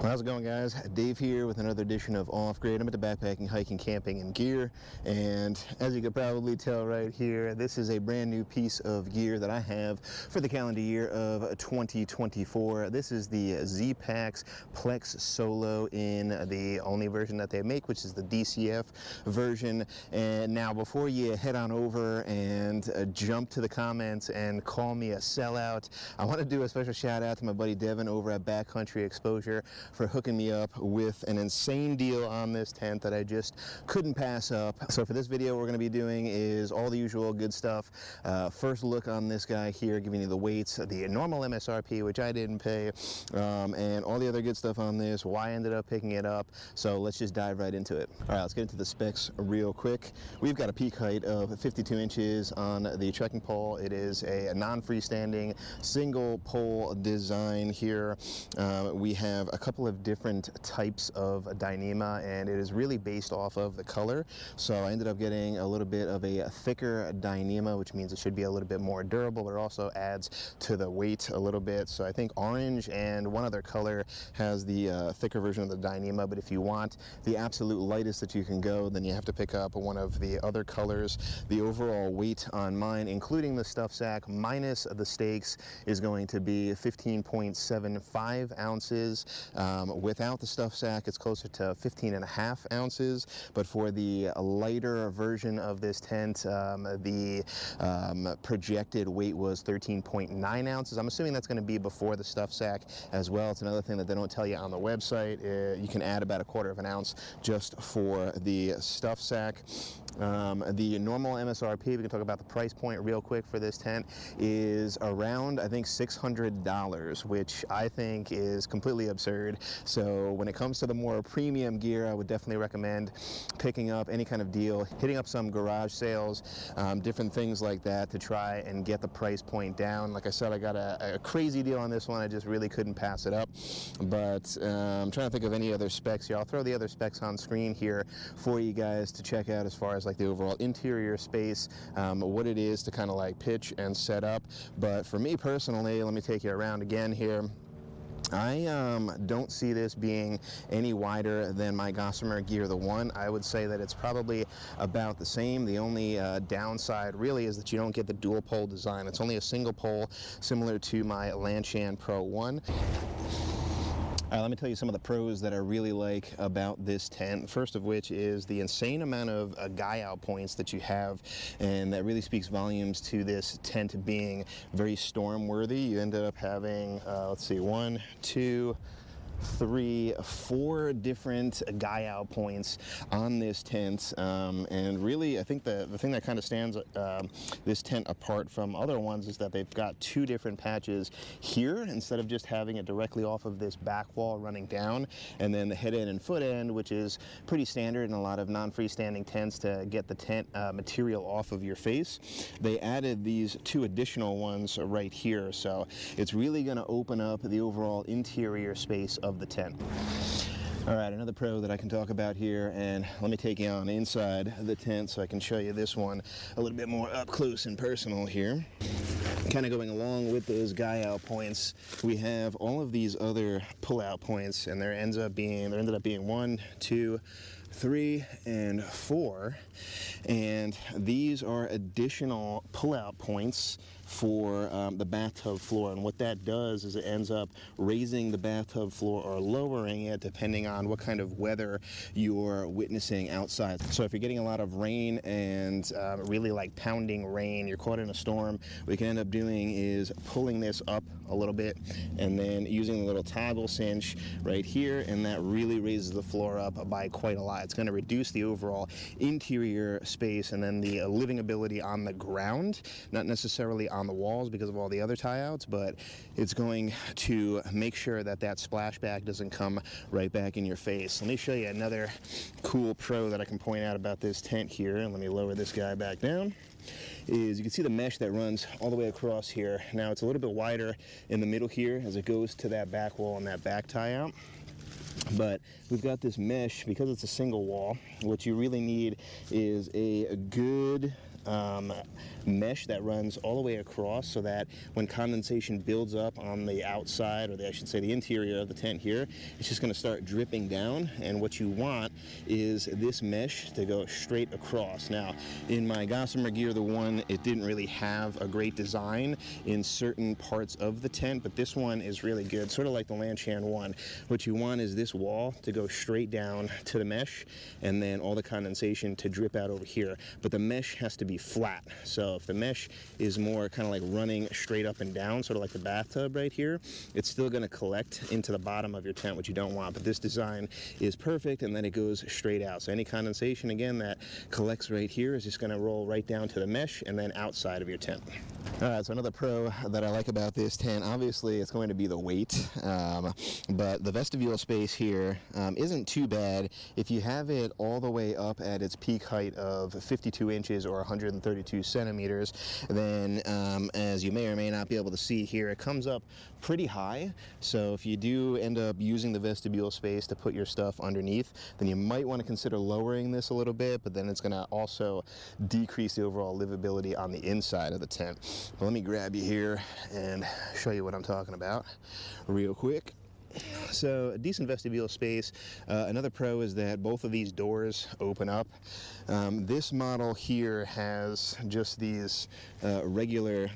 Well, how's it going, guys? Dave here with another edition of Off Grid. I'm at the backpacking, hiking, camping, and gear, and as you can probably tell right here, this is a brand new piece of gear that I have for the calendar year of 2024. This is the Zpacks Plex Solo in the only version that they make, which is the DCF version. And now, before you head on over and jump to the comments and call me a sellout, I want to do a special shout out to my buddy Devin over at Backcountry Exposure for hooking me up with an insane deal on this tent that I just couldn't pass up. So for this video, what we're going to be doing is all the usual good stuff. First look on this guy here, giving you the weights, the normal MSRP, which I didn't pay, and all the other good stuff on this, why I ended up picking it up. So let's just dive right into it. All right, let's get into the specs real quick. We've got a peak height of 52 inches on the trekking pole. It is a non-freestanding single pole design here. We have a couple of different types of Dyneema, and it is really based off of the color. So I ended up getting a little bit of a thicker Dyneema, which means it should be a little bit more durable, but it also adds to the weight a little bit. So I think orange and one other color has the thicker version of the Dyneema, but if you want the absolute lightest that you can go, then you have to pick up one of the other colors. The overall weight on mine, including the stuff sack minus the stakes, is going to be 15.75 ounces. Without the stuff sack, it's closer to 15.5 ounces, but for the lighter version of this tent, the projected weight was 13.9 ounces. I'm assuming that's going to be before the stuff sack as well. It's another thing that they don't tell you on the website. You can add about 1/4 of an ounce just for the stuff sack. The normal MSRP, we can talk about the price point real quick for this tent, is around, I think, $600, which I think is completely absurd. So when it comes to the more premium gear, I would definitely recommend picking up any kind of deal, hitting up some garage sales, different things like that to try and get the price point down. Like I said, I got a crazy deal on this one. I just really couldn't pass it up. But I'm trying to think of any other specs here. I'll throw the other specs on screen here for you guys to check out as far as like the overall interior space, what it is to kind of like pitch and set up. But for me personally, let me take you around again here. I don't see this being any wider than my Gossamer Gear the One. I would say that it's probably about the same. The only downside really is that you don't get the dual pole design. It's only a single pole, similar to my Lanshan Pro 1. Let me tell you some of the pros that I really like about this tent. First of which is the insane amount of guy out points that you have, and that really speaks volumes to this tent being very storm worthy. You ended up having, let's see, 1, 2, 3, 4 different guy out points on this tent, and really I think the thing that kind of stands this tent apart from other ones is that they've got 2 different patches here instead of just having it directly off of this back wall running down, and then the head end and foot end, which is pretty standard in a lot of non-freestanding tents to get the tent material off of your face. They added these 2 additional ones right here, so it's really going to open up the overall interior space of the tent. All right, another pro that I can talk about here, and let me take you on inside the tent so I can show you this one a little bit more up close and personal here. Kind of going along with those guy out points, we have all of these other pull out points, and there ended up being 1, 2, 3, and 4, and these are additional pull-out points for the bathtub floor. And what that does is it ends up raising the bathtub floor or lowering it depending on what kind of weather you're witnessing outside. So if you're getting a lot of rain and really like pounding rain, you're caught in a storm, what you can end up doing is pulling this up a little bit and then using the little toggle cinch right here, and that really raises the floor up by quite a lot. It's going to reduce the overall interior space and then the living ability on the ground, not necessarily on the walls because of all the other tie outs, but it's going to make sure that that splashback doesn't come right back in your face. Let me show you another cool pro that I can point out about this tent here, and let me lower this guy back down. Is you can see the mesh that runs all the way across here. Now it's a little bit wider in the middle here as it goes to that back wall and that back tie out. But we've got this mesh because it's a single wall. What you really need is a good mesh that runs all the way across, so that when condensation builds up on the outside, or I should say the interior of the tent here, it's just going to start dripping down. And what you want is this mesh to go straight across. Now, in my Gossamer gear, the one, it didn't really have a great design in certain parts of the tent, but this one is really good, sort of like the Lanchan one. What you want is this wall to go straight down to the mesh, and then all the condensation to drip out over here. But the mesh has to be flat. So if the mesh is more kind of like running straight up and down, sort of like the bathtub right here, it's still going to collect into the bottom of your tent, which you don't want. But this design is perfect, and then it goes straight out. So any condensation, again, that collects right here is just going to roll right down to the mesh and then outside of your tent. All right, so another pro that I like about this tent, obviously it's going to be the weight, but the vestibule space here isn't too bad. If you have it all the way up at its peak height of 52 inches or 132 centimeters, then as you may or may not be able to see here, it comes up pretty high. So if you do end up using the vestibule space to put your stuff underneath, then you might want to consider lowering this a little bit, but then it's going to also decrease the overall livability on the inside of the tent. But let me grab you here and show you what I'm talking about real quick. So a decent vestibule space. Another pro is that both of these doors open up. This model here has just these regular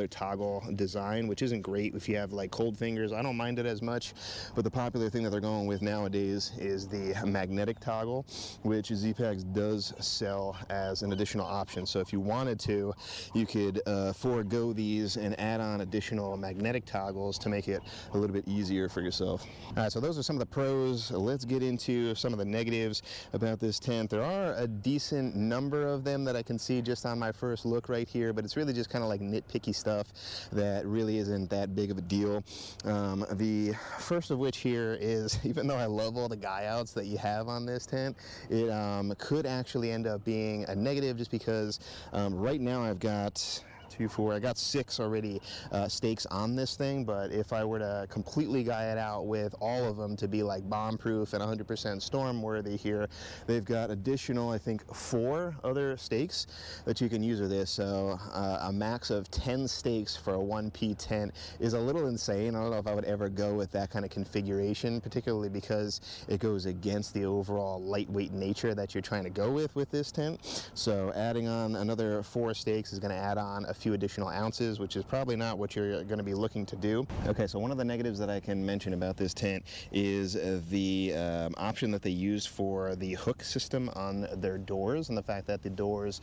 toggle design, which isn't great if you have like cold fingers. I don't mind it as much, but the popular thing that they're going with nowadays is the magnetic toggle, which Zpacks does sell as an additional option. So if you wanted to, you could forego these and add on additional magnetic toggles to make it a little bit easier for yourself. All right, so those are some of the pros. Let's get into some of the negatives about this tent. There are a decent number of them that I can see just on my first look right here, but it's really just kind of like nitpicky stuff that really isn't that big of a deal. The first of which here is, even though I love all the guy outs that you have on this tent, it could actually end up being a negative, just because right now I've got I got 6 already stakes on this thing, but if I were to completely guy it out with all of them to be like bomb-proof and 100% storm-worthy here, they've got additional, I think, 4 other stakes that you can use with this. So a max of 10 stakes for a 1P tent is a little insane. I don't know if I would ever go with that kind of configuration, particularly because it goes against the overall lightweight nature that you're trying to go with this tent. So adding on another 4 stakes is going to add on a few additional ounces, which is probably not what you're going to be looking to do. Okay, so one of the negatives that I can mention about this tent is the option that they use for the hook system on their doors, and the fact that the doors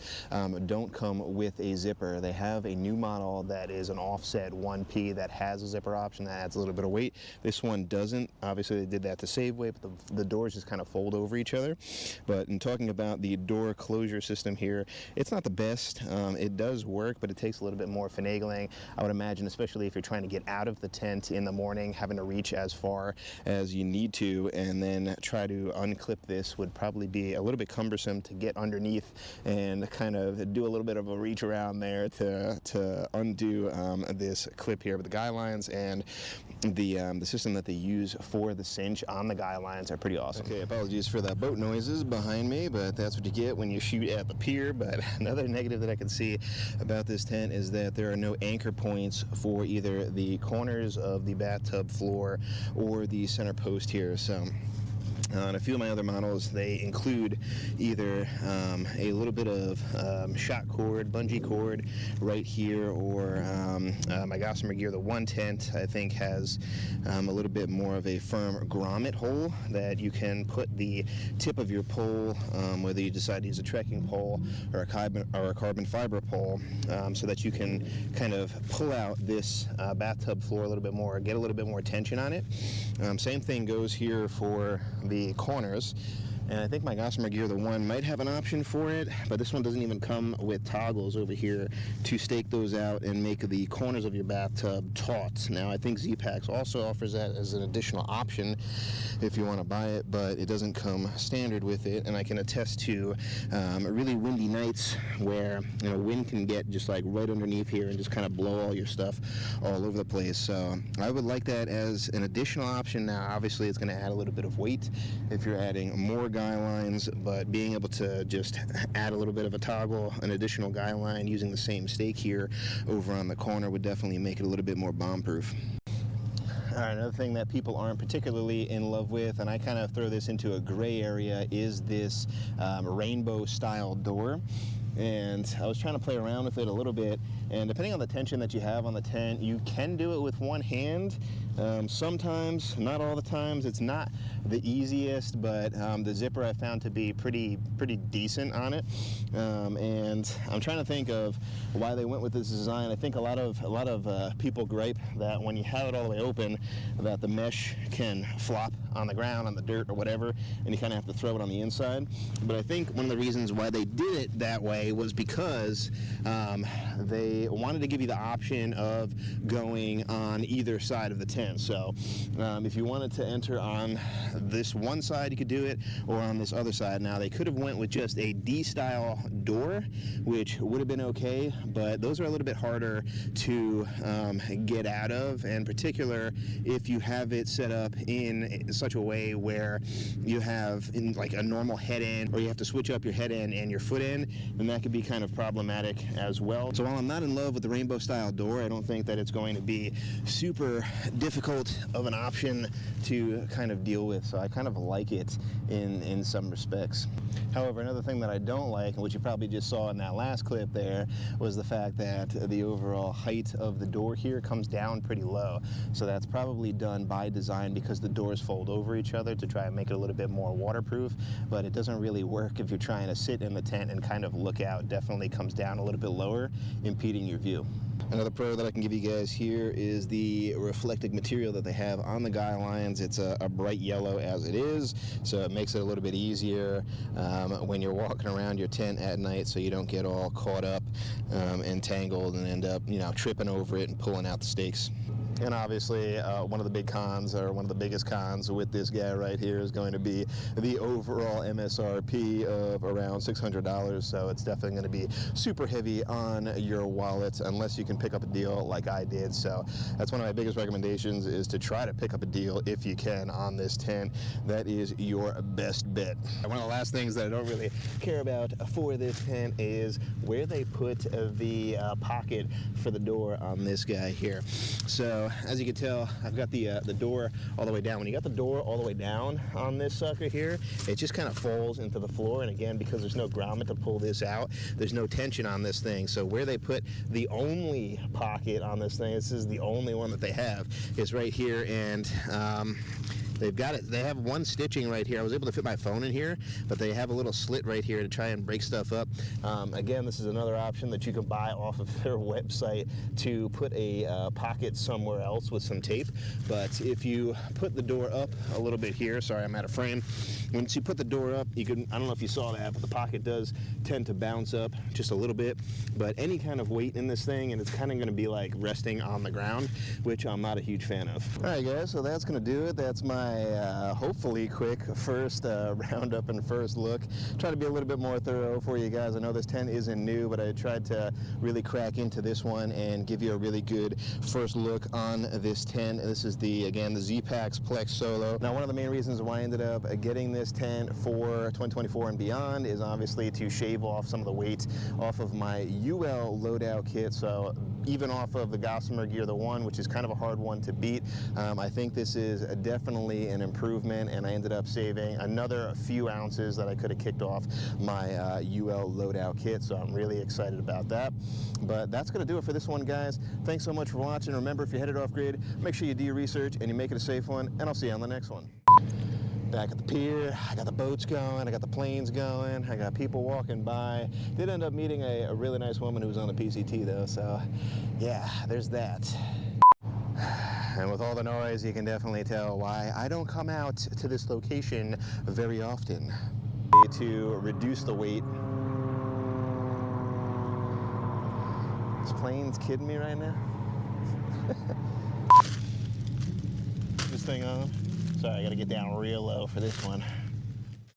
don't come with a zipper. They have a new model that is an offset 1P that has a zipper option that adds a little bit of weight. This one doesn't. Obviously they did that to save weight, but the doors just kind of fold over each other. But in talking about the door closure system here, it's not the best. It does work, but it takes a little bit more finagling, I would imagine, especially if you're trying to get out of the tent in the morning, having to reach as far as you need to, and then try to unclip this would probably be a little bit cumbersome to get underneath and kind of do a little bit of a reach around there to undo this clip here. But the guy lines and the system that they use for the cinch on the guy lines are pretty awesome. Okay, apologies for the boat noises behind me, but that's what you get when you shoot at the pier. But another negative that I can see about this tent is that there are no anchor points for either the corners of the bathtub floor or the center post here. So on a few of my other models, they include either a little bit of shot cord, bungee cord right here, or my Gossamer gear, the one tent, I think has a little bit more of a firm grommet hole that you can put the tip of your pole, whether you decide to use a trekking pole or a carbon fiber pole, so that you can kind of pull out this bathtub floor a little bit more, get a little bit more tension on it. Same thing goes here for the corners. And I think my Gossamer gear, the one, might have an option for it, but this one doesn't even come with toggles over here to stake those out and make the corners of your bathtub taut. Now, I think Zpacks also offers that as an additional option if you want to buy it, but it doesn't come standard with it. And I can attest to really windy nights where, you know, wind can get just like right underneath here and just kind of blow all your stuff all over the place. So I would like that as an additional option. Now, obviously, it's going to add a little bit of weight if you're adding more guy lines, but being able to just add a little bit of a toggle, an additional guy line using the same stake here over on the corner would definitely make it a little bit more bomb-proof. All right, another thing that people aren't particularly in love with, and I kind of throw this into a gray area, is this rainbow-style door. And I was trying to play around with it a little bit, and depending on the tension that you have on the tent, you can do it with one hand. Sometimes, not all the times, it's not the easiest, but the zipper I found to be pretty decent on it. And I'm trying to think of why they went with this design. I think a lot of people gripe that when you have it all the way open, that the mesh can flop on the ground, on the dirt or whatever, and you kind of have to throw it on the inside. But I think one of the reasons why they did it that way was because they wanted to give you the option of going on either side of the tent. So if you wanted to enter on this one side, you could do it, or on this other side. Now, they could have went with just a D-style door, which would have been okay, but those are a little bit harder to get out of, and in particular if you have it set up in such a way where you have like a normal head end, or you have to switch up your head end and your foot end, then that could be kind of problematic as well. So while I'm not in love with the rainbow style door, I don't think that it's going to be super difficult of an option to kind of deal with. So I kind of like it in some respects. However, another thing that I don't like, and which you probably just saw in that last clip there, was the fact that the overall height of the door here comes down pretty low. So that's probably done by design because the doors fold over each other to try and make it a little bit more waterproof, but it doesn't really work if you're trying to sit in the tent and kind of look out. It definitely comes down a little bit lower, impeding your view. Another pro that I can give you guys here is the reflective material that they have on the guy lines. It's a bright yellow as it is, so it makes it a little bit easier when you're walking around your tent at night, so you don't get all caught up and tangled and end up, tripping over it and pulling out the stakes. And obviously, one of the big cons, or one of the biggest cons with this guy right here, is going to be the overall MSRP of around $600. So it's definitely going to be super heavy on your wallet unless you can pick up a deal like I did. So that's one of my biggest recommendations, is to try to pick up a deal if you can on this tent. That is your best bet. One of the last things that I don't really care about for this tent is where they put the pocket for the door on this guy here. So as you can tell, I've got the door all the way down. When you got the door all the way down on this sucker here, it just kind of falls into the floor. And again, because there's no grommet to pull this out, there's no tension on this thing. So where they put the only pocket on this thing, this is the only one that they have, is right here. And they've got it. They have one stitching right here. I was able to fit my phone in here, but they have a little slit right here to try and break stuff up. Again, this is another option that you can buy off of their website to put a pocket somewhere else with some tape. But if you put the door up a little bit here, sorry, I'm out of frame. Once you put the door up, you can, I don't know if you saw that, but the pocket does tend to bounce up just a little bit. But any kind of weight in this thing, and it's kind of going to be like resting on the ground, which I'm not a huge fan of. All right, guys, so that's going to do it. That's my hopefully quick first roundup and first look. Try to be a little bit more thorough for you guys. I know this tent isn't new, but I tried to really crack into this one and give you a really good first look on this tent. This is again the Zpacks Plex Solo. Now, one of the main reasons why I ended up getting this tent for 2024 and beyond is obviously to shave off some of the weight off of my UL loadout kit. So even off of the Gossamer Gear, the one, which is kind of a hard one to beat, I think this is definitely an improvement, and I ended up saving another few ounces that I could have kicked off my UL loadout kit, so I'm really excited about that. But that's going to do it for this one, guys. Thanks so much for watching. Remember, if you're headed off grid, make sure you do your research and you make it a safe one, and I'll see you on the next one. Back at the pier, I got the boats going, I got the planes going, I got people walking by. Did end up meeting a really nice woman who was on the PCT though, so yeah, there's that. And with all the noise, you can definitely tell why I don't come out to this location very often. To reduce the weight. This plane's kidding me right now? This thing on. Sorry, I gotta get down real low for this one.